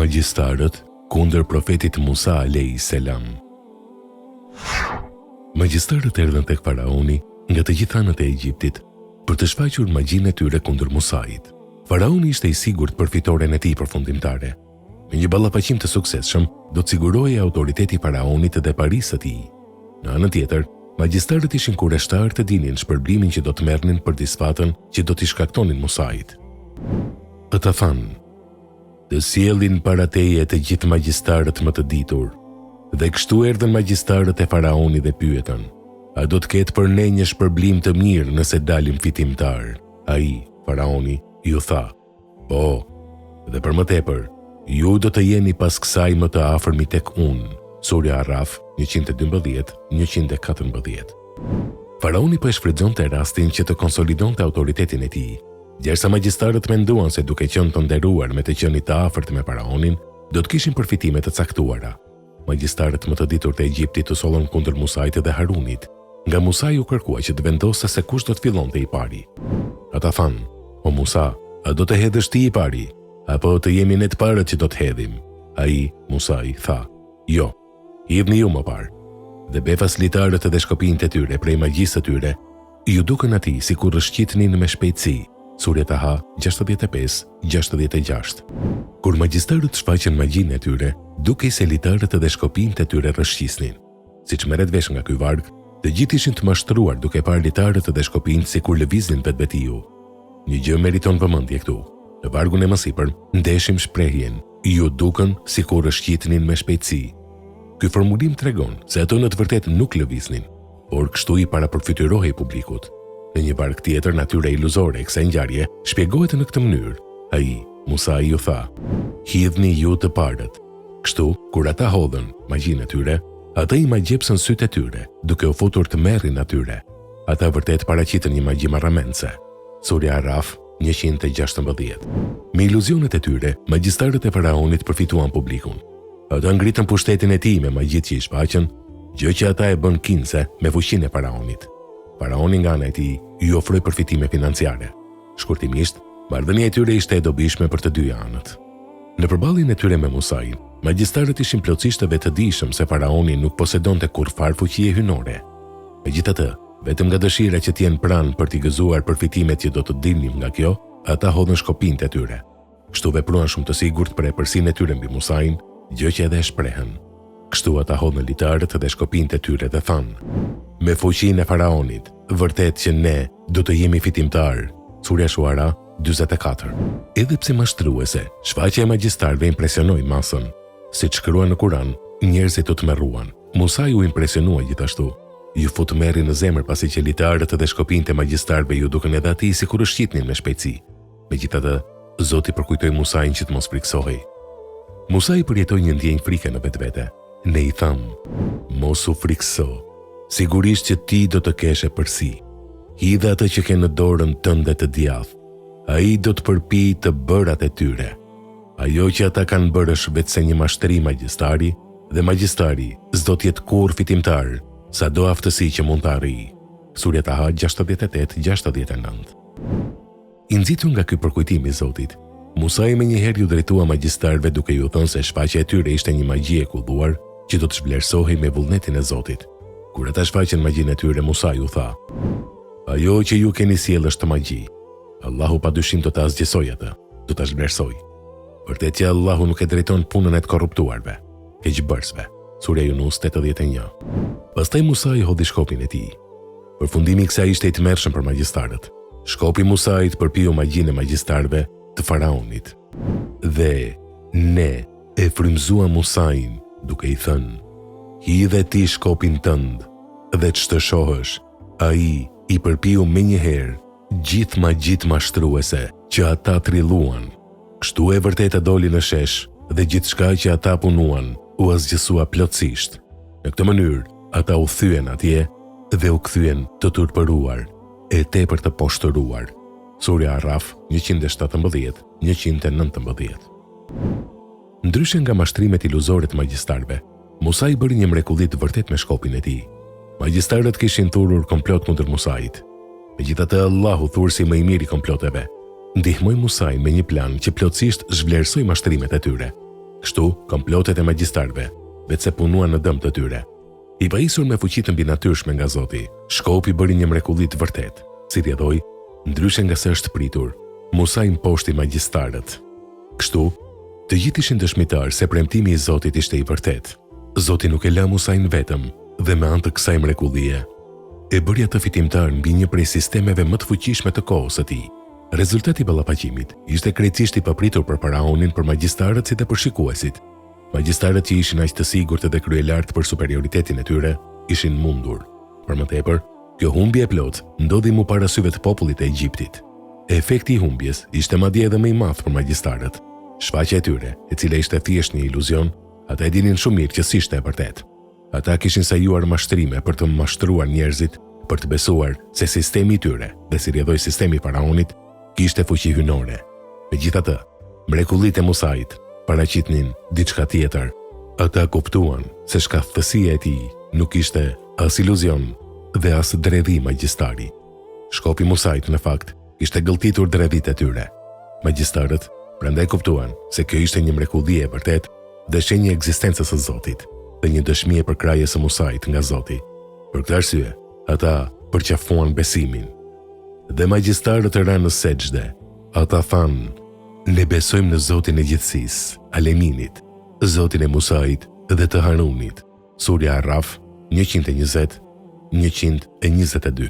Magjistarët kundër profetit Musa a.s. Magjistarët erdhën tek faraoni nga të gjithë anët e Egjiptit për të shfaqur magjinë e tyre kundër Musait. Faraoni ishte i sigurt për fitoren e tij përfundimtare. Me një ballafaqim të suksesshëm, do të sigurohej autoriteti i faraonit dhe parisë së tij. Në anën tjetër, magjistarët ishin kurreshtar të dinin shpërblimin që do të merrnin për disfatën që do t'i shkaktonin Musait. Ata thanë: "Të sjellin para teje të gjithë magjistarët më të ditur." Dhe kështu erdhën magjistarët e faraonit dhe pyetën: "A do të ketë për ne një shpërblim të mirë nëse dalim fitimtar?" Ai, faraoni, ju tha: "Po, dhe për më tepër, ju do të jeni pas kësaj më të afërmi tek unë." Surja Araf 112-114. Faraoni po e shfrytëzonte rastin që të konsolidonte autoritetin e tij. Derisa magjistarët menduan se duke qenë të nderuar me të qenit të afërt me faraonin, do të kishin përfitime të caktuara. Magjistarët më të ditur të Egjiptit u sollën kundër Musait dhe Harunit, nga Musai u kërkua që të vendosë se kush do të fillonte i pari. Ata thanë: "O Musa, a do të hedhësh ti i pari, apo të jemi ne të parët që do të hedhim?" Ai, Musai, tha: "Jo, hidhni ju më parë." Dhe befaslitarët dhe shkopinjtë e tyre prej magjisë së tyre ju dukën atij sikur rëshqitnin me shpejtësi. Surja Taha 65-66. Kur magjistarët shfaqën magjinë e tyre, dukej se litarët dhe shkopinjtë e tyre rëshqisnin. Siç merret vesh nga ky varg, të gjithë ishin të mashtruar duke parë litarët dhe shkopinjtë sikur lëviznin vetvetiu. Një gjë meriton vëmendje këtu. Në vargun e mësipër ndeshim shprehjen "ju dukën sikur rëshqitnin me shpejtësi". Ky formulim tregon se ato në të vërtetë nuk lëviznin, por kështu i parapërfytyrohej publikut. Në një varg tjetër, natyra iluzore e kësaj ngjarje shpjegohet në këtë mënyrë. Ai, Musa, ju tha: "Hidhni ju të parët." Kështu, kur ata hodhën magjinë e tyre, ata i magjepsën sytë e tyre, duke u futur të merrin atyre. Ata vërtet paraqitën një magji marramense. Surja Araf 116. Me iluzionet e tyre, magjistarët e faraonit përfituan publikun. Ata ngritën pushtetin e tij me magjitë që i shfaqën, gjë që ata e bën kinse me fuqinë e faraonit. Faraoni nga ana e tij ju ofroi përfitime financiare. Shkurtimisht, marrëdhënia e tyre ishte e dobishme për të dy anët. Në përballjen e tyre me Musain, magjistarët ishin plotësisht të vetëdijshëm se faraoni nuk posedonte kurrë fuqie hynore. Megjithatë, vetëm nga dëshira që të jenë pranë për t'i gëzuar përfitimet që do të dilnin nga kjo, ata hodhën shkopinjtë e tyre. Kështu vepruan shumë të sigurt për epërsinë e tyre mbi Musain, gjë që edhe e shprehen. Kështu ata hodhën litarët dhe shkopinjtë e tyre dhe thanë: "Me fuqinë e faraonit, vërtet që ne do të jemi fitimtar." Surja Shuara 44. Edhe pse mashtruese, shfaqja e magjistarëve impresionoi masën. Siç shkruan në Kur'an, njerëzit u tmerruan. Musa ju impresionua gjithashtu. Ju fut merri në zemër pasi që litarët dhe shkopinjtë e magjistarëve ju dukën edhe atij sikur rëshqitnin me shpejtësi. Megjithatë, Zoti përkujtoi Musain që të mos friksohej. Musa i përjetoi një ndjenjë frike në vetvete. Ne i thamë: "Mos u frikso. Sigurisht që ti do të kesh epërsi. Hidhe atë që ke në dorën tënde të djathtë. Ai do të përpijë të bërat e tyre. Ajo që ata kanë bërë është vetëse një mashtrim magjistari, dhe magjistari s'do të jetë kurrë fitimtar, sado aftësi që mund të arrijë." Surja Taha 68-69. I nxitur nga ky përkujtim i Zotit, Musa me njëherë ju drejtua magjistarëve duke ju thënë se shfaqja e tyre ishte një magji e kulluar që do të shvlerësohej me vullnetin e Zotit. Kur ata shfaqën magjinë e tyre, Musa ju tha: "Ajo që ju keni sjellë është magji. Allahu padyshim do ta zgjesojë atë, do ta zhvlerësojë. Vërtet që Allahu nuk e drejton punën e të korruptuarve, keqbërësve." Surja Yunus 81. Pastaj Musa i hodhi shkopin e tij. Përfundimi i kësaj ishte i tmerrshëm për magjistarët. Shkopi i Musait përpiu magjinë e magjistarëve të faraonit. Dhe ne e frymzuam Musain duke i thënë: "Hidhe ti shkopin tënd dhe ç'të shohësh." Ai i përpiu menjëherë gjithë magjitë mashtruese që ata trilluan. Kështu e vërteta doli në shesh dhe gjithçka që ata punuan u zgjesua plotësisht. Në këtë mënyrë, ata u thyen atje dhe u kthyen të turpëruar, e tepër të poshtëruar. Surja Araf 117-119. Ndryshe nga mashtrimet iluzore të magjistarëve, Musa i bëri një mrekulli të vërtet me shkopin e tij. Magjistarët kishin thurur komplot kundër Musait. Megjithatë, Allahu thursi më i miri komploteve ndihmoi Musain me një plan që plotësisht zhvlerësoi mashtrimet e tyre. Kështu, komplotet e magjistarëve, vetëse punuan në dëm të tyre. I pajisur me fuqi të mbinatyrshme nga Zoti, Shkopi bëri një mrekulli të vërtet, si thjedhoi, ndryshe nga se është pritur, Musa i mposhti magjistarët. Kështu, të gjithë ishin dëshmitar se premtimi i Zotit ishte i vërtet. Zoti nuk e la Musain vetëm dhe me anë të kësaj mrekullie e bëri atë fitimtar mbi një prej sistemeve më të fuqishme të kohës së tij. Rezultati i ballafaqimit ishte krejtësisht i papritur për faraonin, për magjistarët si dhe për shikuesit. Magjistarët që ishin aq të sigurt dhe kryelartë për superioritetin e tyre, ishin mundur. Për më tepër, kjo humbje e plot ndodhi mu para syve të popullit të Egjiptit. Efekti i humbjes ishte madje edhe më i madh për magjistarët. Shfaqja e tyre, e cila ishte thjesht një iluzion, ata e dinin shumë mirë që s'ishte e vërtet. Ata kishin sajuar mashtrime për të mashtruar njerëzit, për të besuar se sistemi i tyre, dhe si rrjedhoi sistemi i faraonit, kishte fuqi hynore. Megjithatë, mrekullitë e Musait paraqitnin diçka tjetër. Ata kuptuan se shkathësia e tij nuk ishte as iluzion dhe as dredhi magjistari. Shkopi i Musait në fakt ishte gëlltitur dredhit e tyre. Magjistarët prandaj kuptuan se kjo ishte një mrekulli e vërtet dhe shenjë e ekzistencës së Zotit, dhe një dëshmi e përkrajjes së Musait nga Zoti. Për këtë arsye, ata përqafuan besimin. Dhe magjistarët ranë në sejdë. Ata thanë: "Ne besojmë në Zotin e gjithësisë, Aleminit, Zotin e Musait dhe të Harunit." Surja Araf 120-122.